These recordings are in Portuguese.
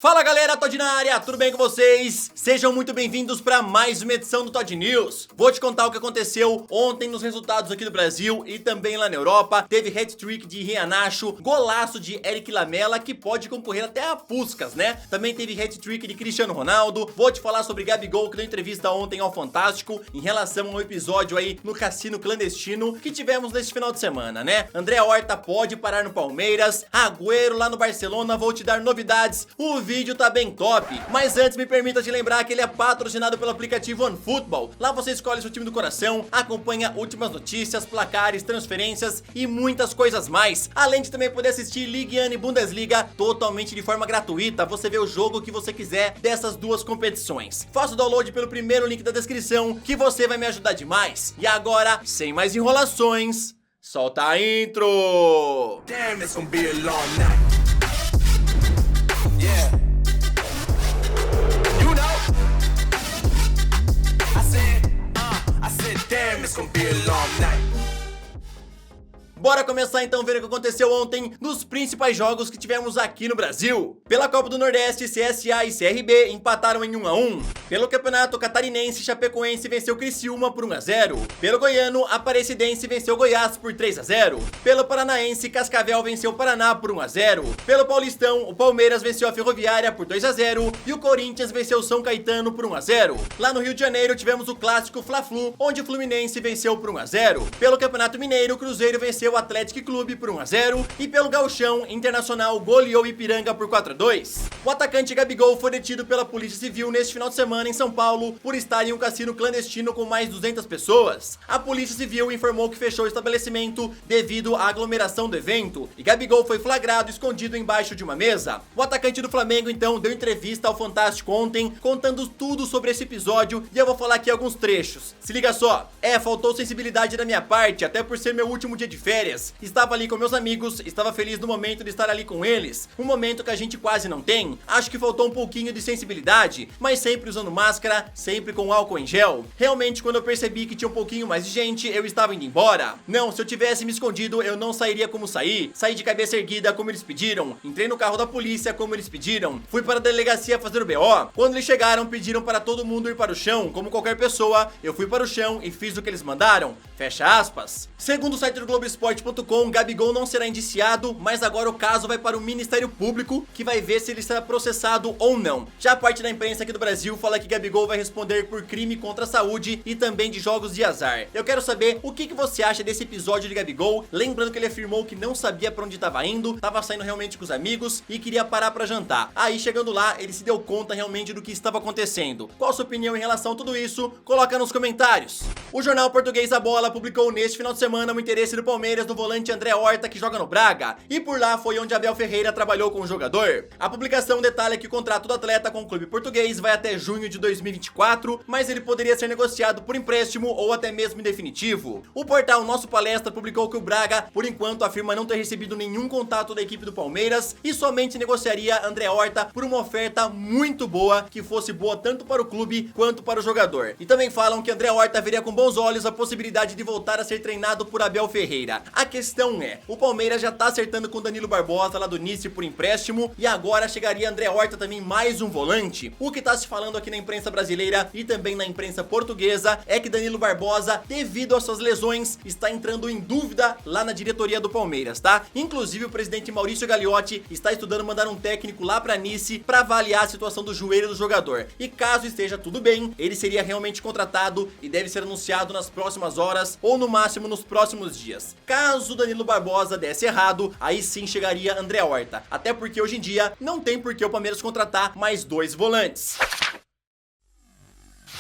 Fala galera, Todd na área, tudo bem com vocês? Sejam muito bem-vindos para mais uma edição do Todd News. Vou te contar o que aconteceu ontem nos resultados aqui do Brasil e também lá na Europa. Teve hat-trick de Iheanacho, golaço de Eric Lamela, que pode concorrer até a Puskás, né? Também teve hat-trick de Cristiano Ronaldo. Vou te falar sobre Gabigol, que deu entrevista ontem ao Fantástico em relação ao episódio aí no cassino clandestino que tivemos neste final de semana, né? André Horta pode parar no Palmeiras, Agüero lá no Barcelona, vou te dar novidades. O vídeo tá bem top, mas antes me permita te lembrar que ele é patrocinado pelo aplicativo OneFootball. Lá você escolhe seu time do coração, acompanha últimas notícias, placares, transferências e muitas coisas mais. Além de também poder assistir Ligue 1 e Bundesliga totalmente de forma gratuita. Você vê o jogo que você quiser dessas duas competições. Faça o download pelo primeiro link da descrição que você vai me ajudar demais. E agora, sem mais enrolações, solta a intro! Damn, it's gonna be a long night. Yeah. You know. I said, damn, it's gonna be a long night. Bora começar então a ver o que aconteceu ontem nos principais jogos que tivemos aqui no Brasil. Pela Copa do Nordeste, CSA e CRB empataram em 1 a 1. Pelo Campeonato Catarinense, Chapecoense venceu Criciúma por 1 a 0. Pelo Goiano, Aparecidense venceu Goiás por 3 a 0. Pelo Paranaense, Cascavel venceu o Paraná por 1 a 0. Pelo Paulistão, o Palmeiras venceu a Ferroviária por 2 a 0 e o Corinthians venceu o São Caetano por 1 a 0. Lá no Rio de Janeiro tivemos o clássico Fla-Flu, onde o Fluminense venceu por 1 a 0. Pelo Campeonato Mineiro, o Cruzeiro venceu o Atlético Clube por 1 a 0 e pelo Gauchão, Internacional goleou Ipiranga por 4 a 2. O atacante Gabigol foi detido pela Polícia Civil neste final de semana em São Paulo por estar em um cassino clandestino com mais de 200 pessoas. A Polícia Civil informou que fechou o estabelecimento devido à aglomeração do evento e Gabigol foi flagrado escondido embaixo de uma mesa. O atacante do Flamengo então deu entrevista ao Fantástico ontem contando tudo sobre esse episódio e eu vou falar aqui alguns trechos. Se liga só, faltou sensibilidade da minha parte, até por ser meu último dia de férias. Estava ali com meus amigos, estava feliz no momento de estar ali com eles, um momento que a gente quase não tem. Acho que faltou um pouquinho de sensibilidade, mas sempre usando máscara, sempre com álcool em gel. Realmente, quando eu percebi que tinha um pouquinho mais de gente, eu estava indo embora. Não, se eu tivesse me escondido, eu não sairia como saí. Saí de cabeça erguida como eles pediram, entrei no carro da polícia como eles pediram, fui para a delegacia fazer o BO. Quando eles chegaram, pediram para todo mundo ir para o chão, como qualquer pessoa. Eu fui para o chão e fiz o que eles mandaram. Fecha aspas. Segundo o site do Globoesporte.com, Gabigol não será indiciado, mas agora o caso vai para o Ministério Público, que vai ver se ele será processado ou não. Já a parte da imprensa aqui do Brasil fala que Gabigol vai responder por crime contra a saúde e também de jogos de azar. Eu quero saber o que você acha desse episódio de Gabigol, lembrando que ele afirmou que não sabia para onde estava indo, estava saindo realmente com os amigos e queria parar para jantar. Aí chegando lá, ele se deu conta realmente do que estava acontecendo. Qual a sua opinião em relação a tudo isso? Coloca nos comentários. O jornal português A Bola publicou neste final de semana o interesse do Palmeiras no volante André Horta, que joga no Braga, e por lá foi onde Abel Ferreira trabalhou com o jogador. A publicação detalha que o contrato do atleta com o clube português vai até junho de 2024, mas ele poderia ser negociado por empréstimo ou até mesmo em definitivo. O portal Nosso Palestra publicou que o Braga, por enquanto, afirma não ter recebido nenhum contato da equipe do Palmeiras e somente negociaria André Horta por uma oferta muito boa, que fosse boa tanto para o clube quanto para o jogador. E também falam que André Horta veria com bons olhos a possibilidade de voltar a ser treinado por Abel Ferreira. A questão é, o Palmeiras já tá acertando com Danilo Barbosa lá do Nice por empréstimo e agora chegaria André Horta também, mais um volante. O que tá se falando aqui na imprensa brasileira e também na imprensa portuguesa é que Danilo Barbosa, devido às suas lesões, está entrando em dúvida lá na diretoria do Palmeiras, tá? Inclusive o presidente Maurício Gagliotti está estudando mandar um técnico lá pra Nice pra avaliar a situação do joelho do jogador. E caso esteja tudo bem, ele seria realmente contratado e deve ser anunciado nas próximas horas ou no máximo nos próximos dias. Caso Danilo Barbosa desse errado, aí sim chegaria André Horta. Até porque hoje em dia não tem por que o Palmeiras contratar mais 2 volantes.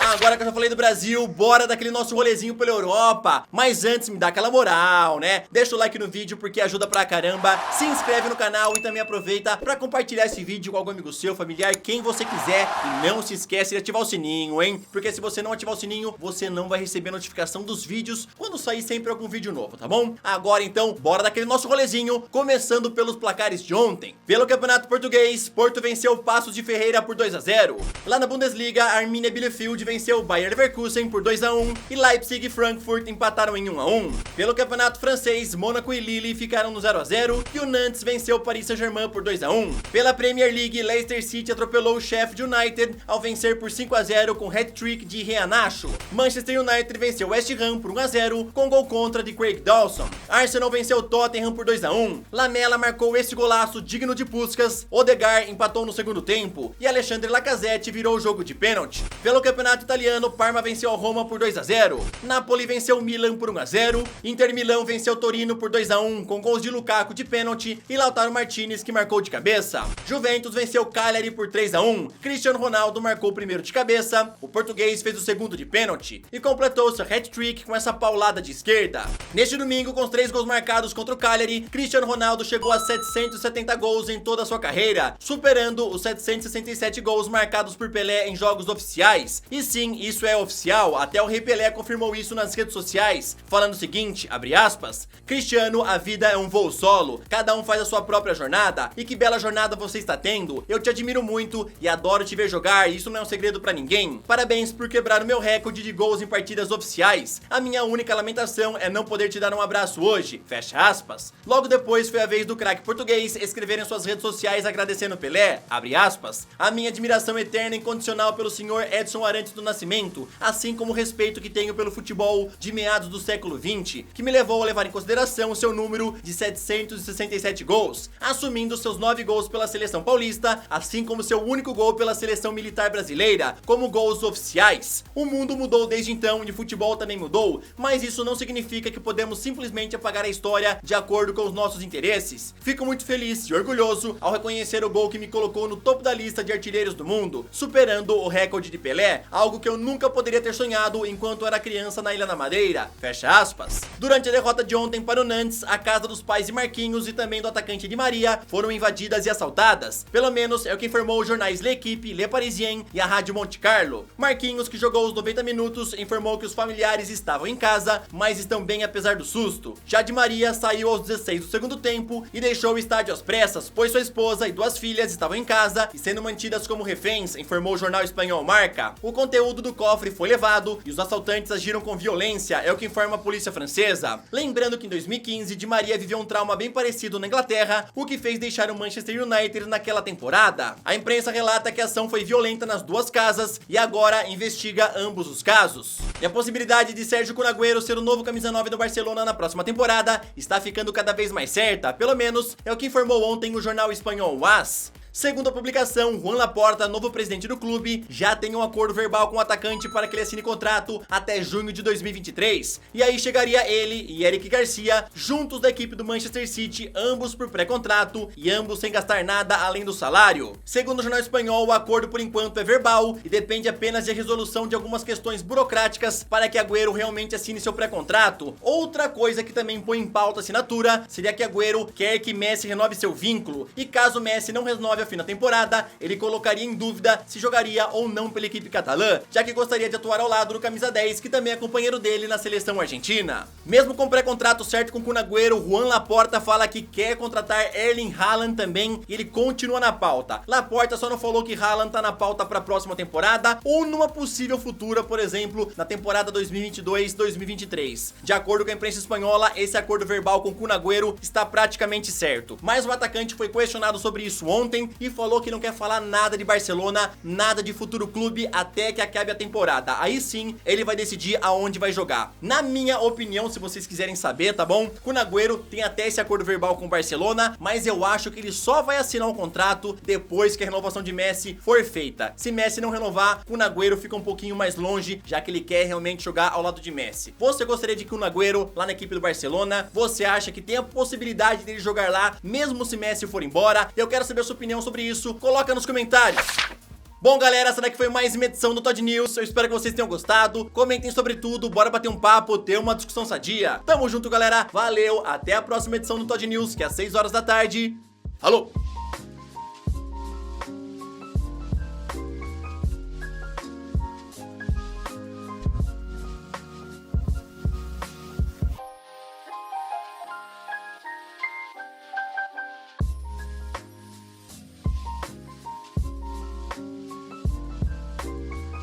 Agora que eu já falei do Brasil, bora daquele nosso rolezinho pela Europa. Mas antes, me dá aquela moral, né? Deixa o like no vídeo porque ajuda pra caramba. Se inscreve no canal e também aproveita pra compartilhar esse vídeo com algum amigo seu, familiar, quem você quiser. E não se esquece de ativar o sininho, hein? Porque se você não ativar o sininho, você não vai receber notificação dos vídeos quando sair sempre algum vídeo novo, tá bom? Agora então, bora daquele nosso rolezinho, começando pelos placares de ontem. Pelo Campeonato Português, Porto venceu o Paços de Ferreira por 2 a 0. Lá na Bundesliga, Arminia Bielefeld Sheffield venceu o Bayer Leverkusen por 2-1 e Leipzig e Frankfurt empataram em 1-1. Pelo campeonato francês, Mônaco e Lille ficaram no 0-0 e o Nantes venceu o Paris Saint-Germain por 2-1. Pela Premier League, Leicester City atropelou o Sheffield United ao vencer por 5-0 com hat-trick de Iheanacho. Manchester United venceu o West Ham por 1-0 com gol contra de Craig Dawson. Arsenal venceu o Tottenham por 2-1. Lamela marcou esse golaço digno de Puskás, Odegaard empatou no segundo tempo e Alexandre Lacazette virou o jogo de pênalti. Pelo campeonato italiano, Parma venceu a Roma por 2-0. Napoli venceu o Milan por 1-0. Inter Milão venceu o Torino por 2-1 com gols de Lukaku de pênalti e Lautaro Martinez que marcou de cabeça. Juventus venceu o Cagliari por 3-1. Cristiano Ronaldo marcou o primeiro de cabeça. O português fez o segundo de pênalti e completou seu hat-trick com essa paulada de esquerda. Neste domingo, com os 3 gols marcados contra o Cagliari, Cristiano Ronaldo chegou a 770 gols em toda a sua carreira, superando os 767 gols marcados por Pelé em jogos oficiais. E sim, isso é oficial, até o Rei Pelé confirmou isso nas redes sociais, falando o seguinte, abre aspas, Cristiano, a vida é um voo solo, cada um faz a sua própria jornada, e que bela jornada você está tendo, eu te admiro muito e adoro te ver jogar, e isso não é um segredo pra ninguém. Parabéns por quebrar o meu recorde de gols em partidas oficiais, a minha única lamentação é não poder te dar um abraço hoje, fecha aspas. Logo depois foi a vez do craque português escrever em suas redes sociais agradecendo Pelé, abre aspas, a minha admiração eterna e incondicional pelo senhor Edson Arantes do Nascimento, assim como o respeito que tenho pelo futebol de meados do século XX, que me levou a levar em consideração o seu número de 767 gols, assumindo seus 9 gols pela seleção paulista, assim como seu único gol pela seleção militar brasileira, como gols oficiais. O mundo mudou desde então e o futebol também mudou, mas isso não significa que podemos simplesmente apagar a história de acordo com os nossos interesses. Fico muito feliz e orgulhoso ao reconhecer o gol que me colocou no topo da lista de artilheiros do mundo, superando o recorde de Pelé, algo que eu nunca poderia ter sonhado enquanto era criança na Ilha da Madeira, fecha aspas. Durante a derrota de ontem para o Nantes, a casa dos pais de Marquinhos e também do atacante Di Maria foram invadidas e assaltadas, pelo menos é o que informou os jornais L'Equipe, Le Parisien e a Rádio Monte Carlo. Marquinhos, que jogou os 90 minutos, informou que os familiares estavam em casa, mas estão bem apesar do susto. Já Di Maria saiu aos 16 do segundo tempo e deixou o estádio às pressas, pois sua esposa e 2 filhas estavam em casa e sendo mantidas como reféns, informou o jornal espanhol Marca. O conteúdo do cofre foi levado e os assaltantes agiram com violência, é o que informa a polícia francesa. Lembrando que em 2015, Di Maria viveu um trauma bem parecido na Inglaterra, o que fez deixar o Manchester United naquela temporada. A imprensa relata que a ação foi violenta nas 2 casas e agora investiga ambos os casos. E a possibilidade de Sérgio Kun Agüero ser o novo camisa 9 do Barcelona na próxima temporada está ficando cada vez mais certa, pelo menos é o que informou ontem o jornal espanhol AS. Segundo a publicação, Juan Laporta, novo presidente do clube, já tem um acordo verbal com o atacante para que ele assine contrato até junho de 2023. E aí chegaria ele e Eric Garcia, juntos da equipe do Manchester City, ambos por pré-contrato e ambos sem gastar nada além do salário. Segundo o jornal espanhol, o acordo por enquanto é verbal e depende apenas de resolução de algumas questões burocráticas para que Agüero realmente assine seu pré-contrato. Outra coisa que também põe em pauta a assinatura seria que Agüero quer que Messi renove seu vínculo, e caso Messi não renove ao fim da temporada, ele colocaria em dúvida se jogaria ou não pela equipe catalã, já que gostaria de atuar ao lado do camisa 10, que também é companheiro dele na seleção argentina. Mesmo com pré-contrato certo com Kun Agüero, Juan Laporta fala que quer contratar Erling Haaland também, e ele continua na pauta. Laporta só não falou que Haaland tá na pauta para a próxima temporada ou numa possível futura, por exemplo, na temporada 2022-2023. De acordo com a imprensa espanhola, esse acordo verbal com Kun Agüero está praticamente certo, mas o atacante foi questionado sobre isso ontem e falou que não quer falar nada de Barcelona, nada de futuro clube até que acabe a temporada. Aí sim, ele vai decidir aonde vai jogar. Na minha opinião, se vocês quiserem saber, tá bom? Kun Agüero tem até esse acordo verbal com o Barcelona, mas eu acho que ele só vai assinar um contrato depois que a renovação de Messi for feita. Se Messi não renovar, Kun Agüero fica um pouquinho mais longe, já que ele quer realmente jogar ao lado de Messi. Você gostaria de Kun Agüero lá na equipe do Barcelona? Você acha que tem a possibilidade dele jogar lá, mesmo se Messi for embora? Eu quero saber a sua opinião sobre isso, coloca nos comentários. Bom, galera, essa daqui foi mais uma edição do Todd News, eu espero que vocês tenham gostado, comentem sobre tudo, bora bater um papo, ter uma discussão sadia. Tamo junto, galera, valeu, até a próxima edição do Todd News, que é às 6 horas da tarde. Falou!